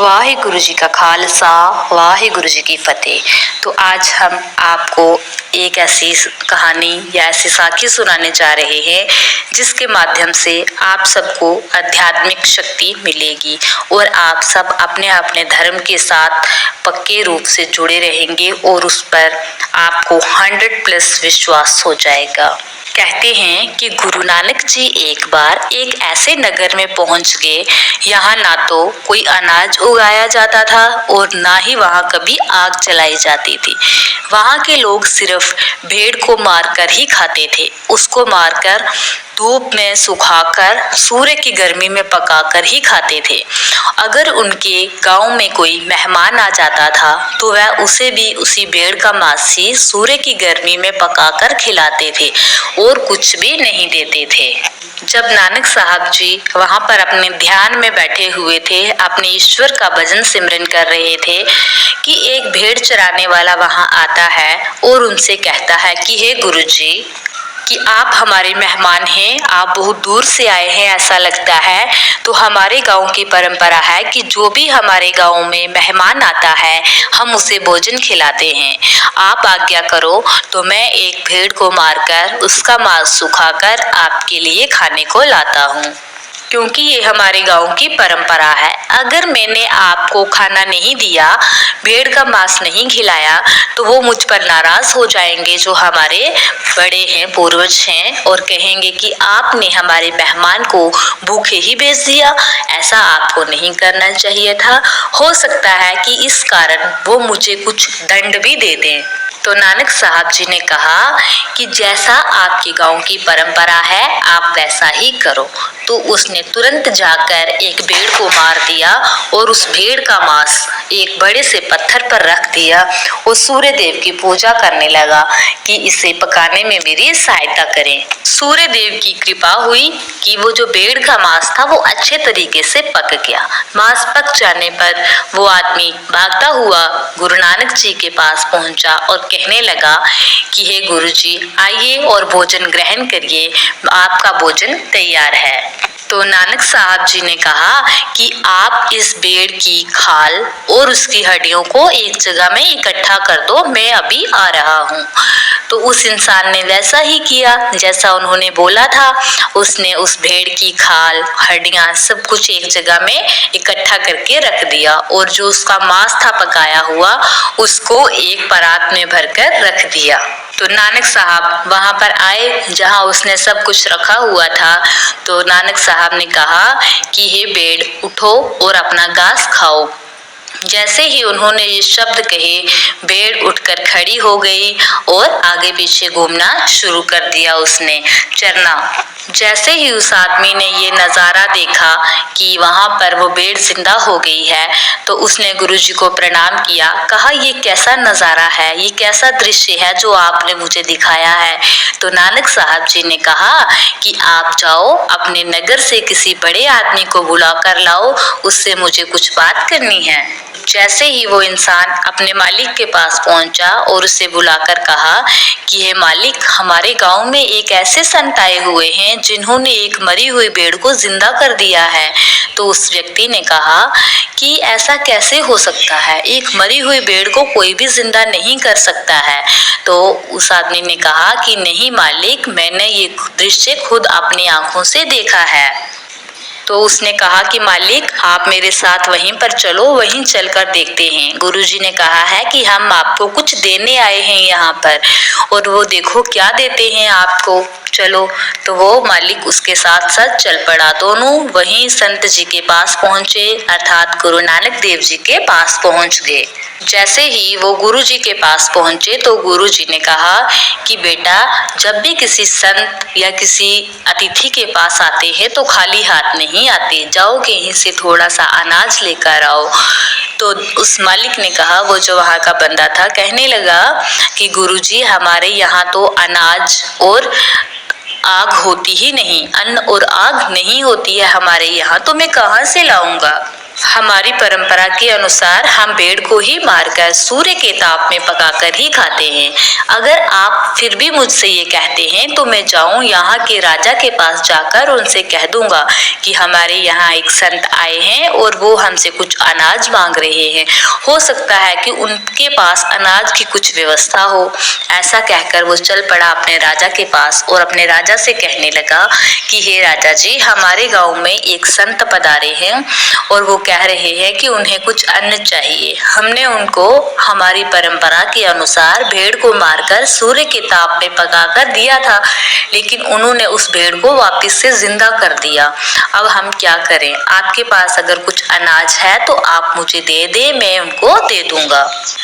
वाहिगुरु जी का खालसा वाहिगुरु जी की फतेह। तो आज हम आपको एक ऐसी कहानी या ऐसी साखी सुनाने जा रहे हैं जिसके माध्यम से आप सबको आध्यात्मिक शक्ति मिलेगी और आप सब अपने अपने धर्म के साथ पक्के रूप से जुड़े रहेंगे और उस पर आपको 100+ विश्वास हो जाएगा। कहते हैं कि गुरु नानक जी एक बार एक ऐसे नगर में पहुंच गए, यहाँ ना तो कोई अनाज उगाया जाता था और ना ही वहाँ कभी आग जलाई जाती थी। वहाँ के लोग सिर्फ भेड़ को मारकर ही खाते थे, उसको मारकर धूप में सुखाकर सूर्य की गर्मी में पकाकर ही खाते थे। अगर उनके गांव में कोई मेहमान आ जाता था तो वह उसे भी उसी भेड़ का मांस ही सूर्य की गर्मी में पकाकर खिलाते थे और कुछ भी नहीं देते थे। जब नानक साहब जी वहां पर अपने ध्यान में बैठे हुए थे, अपने ईश्वर का भजन सिमरन कर रहे थे कि एक भेड़ चराने वाला वहां आता है और उनसे कहता है कि हे गुरुजी, कि आप हमारे मेहमान हैं, आप बहुत दूर से आए हैं ऐसा लगता है। तो हमारे गांव की परंपरा है कि जो भी हमारे गांव में मेहमान आता है हम उसे भोजन खिलाते हैं। आप आज्ञा करो तो मैं एक भेड़ को मारकर उसका मांस सुखाकर आपके लिए खाने को लाता हूँ, क्योंकि ये हमारे गांव की परंपरा है। अगर मैंने आपको खाना नहीं दिया, भेड़ का मांस नहीं खिलाया, तो वो मुझ पर नाराज हो जाएंगे जो हमारे बड़े हैं, पूर्वज हैं, और कहेंगे कि आपने हमारे मेहमान को भूखे ही भेज दिया। ऐसा आपको नहीं करना चाहिए था। हो सकता है कि इस कारण वो मुझे कुछ दंड भी दे दें। तो नानक साहब जी ने कहा कि जैसा आपके गांव की परंपरा है आप वैसा ही करो। तो उसने तुरंत जाकर एक भेड़ को मार दिया और उस भेड़ का मांस एक बड़े से पत्थर पर रख दिया और सूर्य देव की पूजा करने लगा कि इसे पकाने में मेरी सहायता करें। सूर्य देव की कृपा हुई कि वो जो भेड़ का मांस था वो अच्छे तरीके से पक गया। मांस पक जाने पर वो आदमी भागता हुआ गुरु नानक जी के पास पहुंचा और कहने लगा कि हे गुरुजी, आइए और भोजन ग्रहण करिए, आपका भोजन तैयार है। तो नानक साहब जी ने कहा कि आप इस भेड़ की खाल और उसकी हड्डियों को एक जगह में इकट्ठा कर दो, मैं अभी आ रहा हूँ। तो उस इंसान ने वैसा ही किया जैसा उन्होंने बोला था। उसने उस भेड़ की खाल, हड्डियां सब कुछ एक जगह में इकट्ठा करके रख दिया और जो उसका मांस था पकाया हुआ उसको एक परात में भरकर रख दिया। तो नानक साहब वहां पर आए जहां उसने सब कुछ रखा हुआ था। तो नानक साहब ने कहा कि हे भेड़, उठो और अपना घास खाओ। जैसे ही उन्होंने ये शब्द कहे, भेड़ उठकर खड़ी हो गई और आगे पीछे घूमना शुरू कर दिया, उसने चरना। जैसे ही उस आदमी ने ये नजारा देखा कि वहां पर वो भेड़ जिंदा हो गई है, तो उसने गुरुजी को प्रणाम किया। कहा ये कैसा नजारा है, ये कैसा दृश्य है जो आपने मुझे दिखाया है। तो नानक साहब जी ने कहा कि आप जाओ, अपने नगर से किसी बड़े आदमी को बुला कर लाओ, उससे मुझे कुछ बात करनी है। जैसे ही वो इंसान अपने मालिक के पास पहुंचा और उसे बुलाकर कहा कि हे मालिक, हमारे गांव में एक ऐसे संत आए हुए हैं जिन्होंने एक मरी हुई भेड़ को जिंदा कर दिया है। तो उस व्यक्ति ने कहा कि ऐसा कैसे हो सकता है, एक मरी हुई भेड़ को कोई भी जिंदा नहीं कर सकता है। तो उस आदमी ने कहा कि नहीं मालिक, मैंने ये दृश्य खुद अपनी आंखों से देखा है। तो उसने कहा कि मालिक, आप मेरे साथ वहीं पर चलो, वहीं चलकर देखते हैं। गुरुजी ने कहा है कि हम आपको कुछ देने आए हैं यहाँ पर, और वो देखो क्या देते हैं आपको, चलो। तो वो मालिक उसके साथ साथ चल पड़ा। दोनों वहीं संत जी के पास पहुंचे, अर्थात गुरु नानक देव जी के पास पहुंच गए। जैसे ही वो गुरु जी के पास पहुंचे तो गुरु जी ने कहा कि बेटा, जब भी किसी संत या किसी अतिथि के पास आते हैं तो खाली हाथ नहीं आते, जाओ कहीं से थोड़ा सा अनाज लेकर आओ। तो उस मालिक ने कहा, वो जो वहाँ का बंदा था, कहने लगा कि गुरुजी, हमारे यहाँ तो अनाज और आग होती ही नहीं, अन्न और आग नहीं होती है हमारे यहाँ, तो मैं कहाँ से लाऊंगा। हमारी परंपरा के अनुसार हम भेड़ को ही मारकर सूर्य के ताप में पकाकर ही खाते हैं। अगर आप फिर भी मुझसे ये कहते हैं तो मैं जाऊं यहाँ के राजा के पास जाकर उनसे कह दूंगा कि हमारे यहाँ एक संत आए हैं और वो हमसे कुछ अनाज मांग रहे हैं। हो सकता है कि उनके पास अनाज की कुछ व्यवस्था हो। ऐसा कहकर वो चल पड़ा अपने राजा के पास और अपने राजा से कहने लगा कि हे राजा जी, हमारे गाँव में एक संत पधारे हैं और वो कह रहे हैं कि उन्हें कुछ अन्न चाहिए। हमने उनको हमारी परंपरा के अनुसार भेड़ को मारकर सूर्य के ताप में पकाकर दिया था, लेकिन उन्होंने उस भेड़ को वापस से जिंदा कर दिया। अब हम क्या करें? आपके पास अगर कुछ अनाज है तो आप मुझे दे दे, मैं उनको दे दूंगा।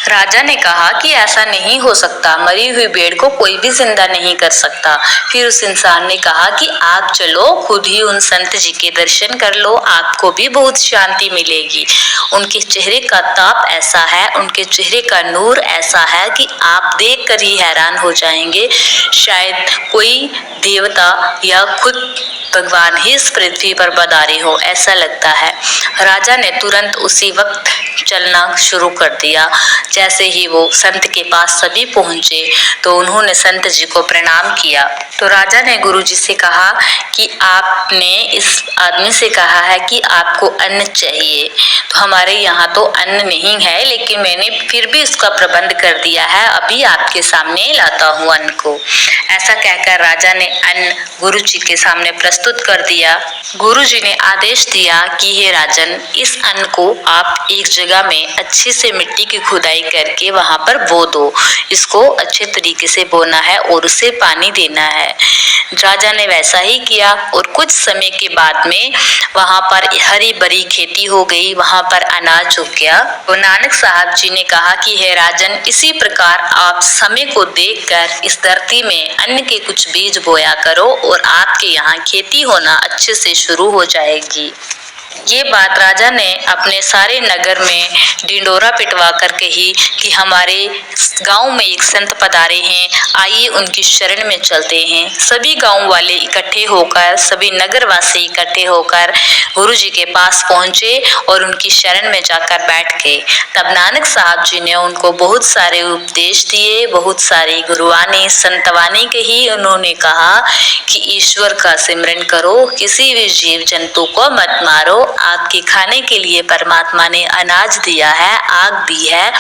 राजा ने कहा कि ऐसा नहीं हो सकता, मरी हुई भेड़ को कोई भी जिंदा नहीं कर सकता। फिर उस इंसान ने कहा कि आप चलो, खुद ही उन संत जी के दर्शन कर लो, आपको भी बहुत शांति मिलेगी। उनके चेहरे का ताप ऐसा है, उनके चेहरे का नूर ऐसा है कि आप देखकर ही हैरान हो जाएंगे। शायद कोई देवता या खुद भगवान ही इस पृथ्वी पर पधारे हो, ऐसा लगता है। राजा ने तुरंत उसी वक्त चलना शुरू कर दिया। जैसे ही वो संत के पास सभी पहुंचे तो उन्होंने संत जी को प्रणाम किया। तो राजा ने गुरुजी से कहा कि आपने इस आदमी से कहा है कि आपको अन्न चाहिए, तो हमारे यहाँ तो अन्न नहीं है, लेकिन मैंने फिर भी उसका प्रबंध कर दिया है, अभी आपके सामने लाता हूँ अन्न को। ऐसा कहकर राजा ने अन्न गुरुजी के सामने प्रस्तुत कर दिया। गुरुजी ने आदेश दिया कि हे राजन, इस अन्न को आप एक जगह में अच्छे से मिट्टी की खुदाई करके वहां पर बो दो। इसको अच्छे तरीके से बोना है और उसे पानी देना है। राजा ने वैसा ही किया और कुछ समय के बाद में वहां पर हरी भरी खेती हो गई, वहां पर अनाज उग गया। तो नानक साहब जी ने कहा कि हे राजन, इसी प्रकार आप समय को देखकर इस धरती में अन्न के कुछ बीज बोया करो और आपके यहाँ खेती होना अच्छे से शुरू हो जाएगी। ये बात राजा ने अपने सारे नगर में ढिंडोरा पिटवा कर कही कि हमारे गांव में एक संत पधारे हैं, आइए उनकी शरण में चलते हैं। सभी गांव वाले इकट्ठे होकर, सभी नगरवासी इकट्ठे होकर गुरुजी के पास पहुंचे और उनकी शरण में जाकर बैठ गए। तब नानक साहब जी ने उनको बहुत सारे उपदेश दिए, बहुत सारी गुरुवाणी संतवाणी कही। उन्होंने कहा कि ईश्वर का सिमरन करो, किसी भी जीव जंतु को मत मारो। आपके खाने के लिए परमात्मा ने अनाज दिया है, आग दी है,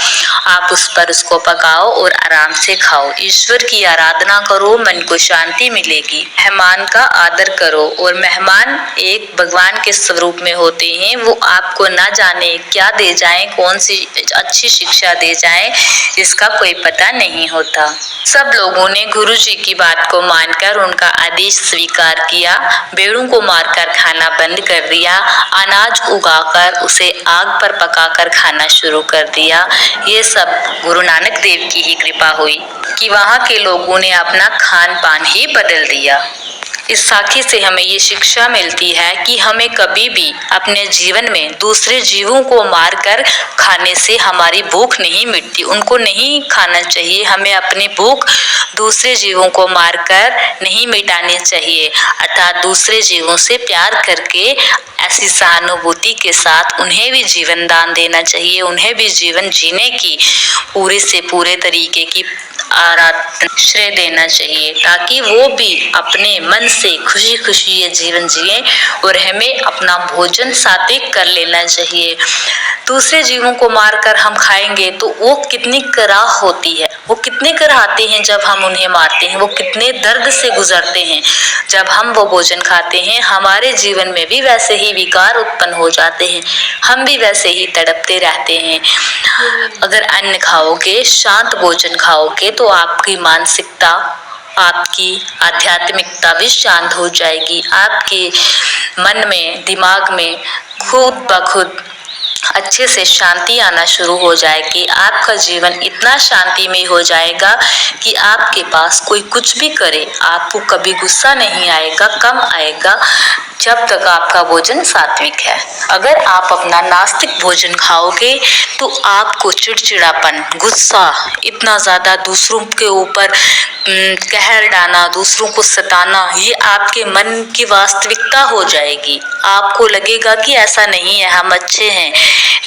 आप उस पर उसको पकाओ और आराम से खाओ। ईश्वर की आराधना करो, मन को शांति मिलेगी। मेहमान का आदर करो, और मेहमान एक भगवान के स्वरूप में होते हैं। वो आपको ना जाने क्या दे जाएं, कौन सी अच्छी शिक्षा दे जाएं, इसका कोई पता नहीं होता। सब लोगों ने गुरुजी की बात को मानकर उनका आदेश स्वीकार किया। भेड़ों को मारकर खाना बंद कर दिया, अनाज उगाकर उसे आग पर पकाकर खाना शुरू कर दिया। ये सब गुरु नानक देव की ही कृपा हुई कि वहाँ के लोगों ने अपना खान पान ही बदल दिया। इस साखी से हमें ये शिक्षा मिलती है कि हमें कभी भी अपने जीवन में दूसरे जीवों को मारकर खाने से हमारी भूख नहीं मिटती, उनको नहीं खाना चाहिए। हमें अपनी भूख दूसरे जीवों को मारकर नहीं मिटानी चाहिए, अर्थात दूसरे जीवों से प्यार करके ऐसी सहानुभूति के साथ उन्हें भी जीवन दान देना चाहिए, उन्हें भी जीवन जीने की पूरे से पूरे तरीके की आराधना श्रेय देना चाहिए, ताकि वो भी अपने मन से खुशी खुशी ये जीवन जिए। और हमें अपना भोजन सात्विक कर लेना चाहिए। दूसरे जीवों को मारकर हम खाएंगे तो वो कितनी कराह होती है, वो कितने कराहते हैं जब हम उन्हें मारते हैं, वो कितने दर्द से गुजरते हैं जब हम वो भोजन खाते हैं। हमारे जीवन में भी वैसे ही विकार उत्पन्न हो जाते हैं, हम भी वैसे ही तड़पते रहते हैं। अगर अन्न खाओगे, शांत भोजन खाओगे, तो आपकी मानसिकता, आपकी आध्यात्मिकता भी शांत हो जाएगी। आपके मन में, दिमाग में खुद ब खुद अच्छे से शांति आना शुरू हो जाएगी। आपका जीवन इतना शांतिमय हो जाएगा कि आपके पास कोई कुछ भी करे, आपको कभी गुस्सा नहीं आएगा, कम आएगा, जब तक आपका भोजन सात्विक है। अगर आप अपना नास्तिक भोजन खाओगे तो आपको चिड़चिड़ापन, गुस्सा, इतना ज्यादा दूसरों के ऊपर कहर ढाना, दूसरों को सताना, ये आपके मन की वास्तविकता हो जाएगी। आपको लगेगा कि ऐसा नहीं है, हम अच्छे हैं,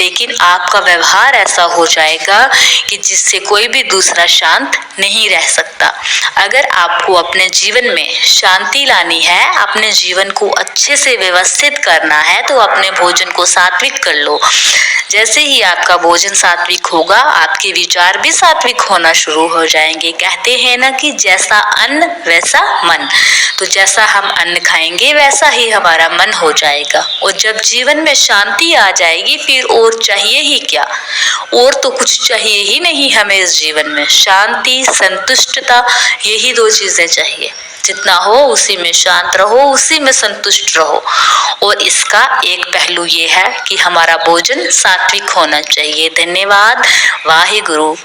लेकिन आपका व्यवहार ऐसा हो जाएगा कि जिससे कोई भी दूसरा शांत नहीं रह सकता। अगर आपको अपने जीवन में शांति लानी है, अपने जीवन को अच्छे से व्यवस्थित करना है, तो अपने भोजन को सात्विक कर लो। जैसे ही आपका भोजन सात्विक होगा, आपके विचार भी सात्विक होना शुरू हो जाएंगे। कहते हैं ना कि जैसा अन्न वैसा मन, तो जैसा हम अन्न खाएंगे वैसा ही हमारा मन हो जाएगा। और जब जीवन में शांति आ जाएगी, फिर और चाहिए ही क्या, और तो कुछ चाहिए ही नहीं हमें इस जीवन में। शांति, संतुष्टता, यही दो चीजें चाहिए। जितना हो उसी में शांत रहो, उसी में संतुष्ट रहो। और इसका एक पहलू ये है कि हमारा भोजन सात्विक होना चाहिए। धन्यवाद। वाहिगुरु।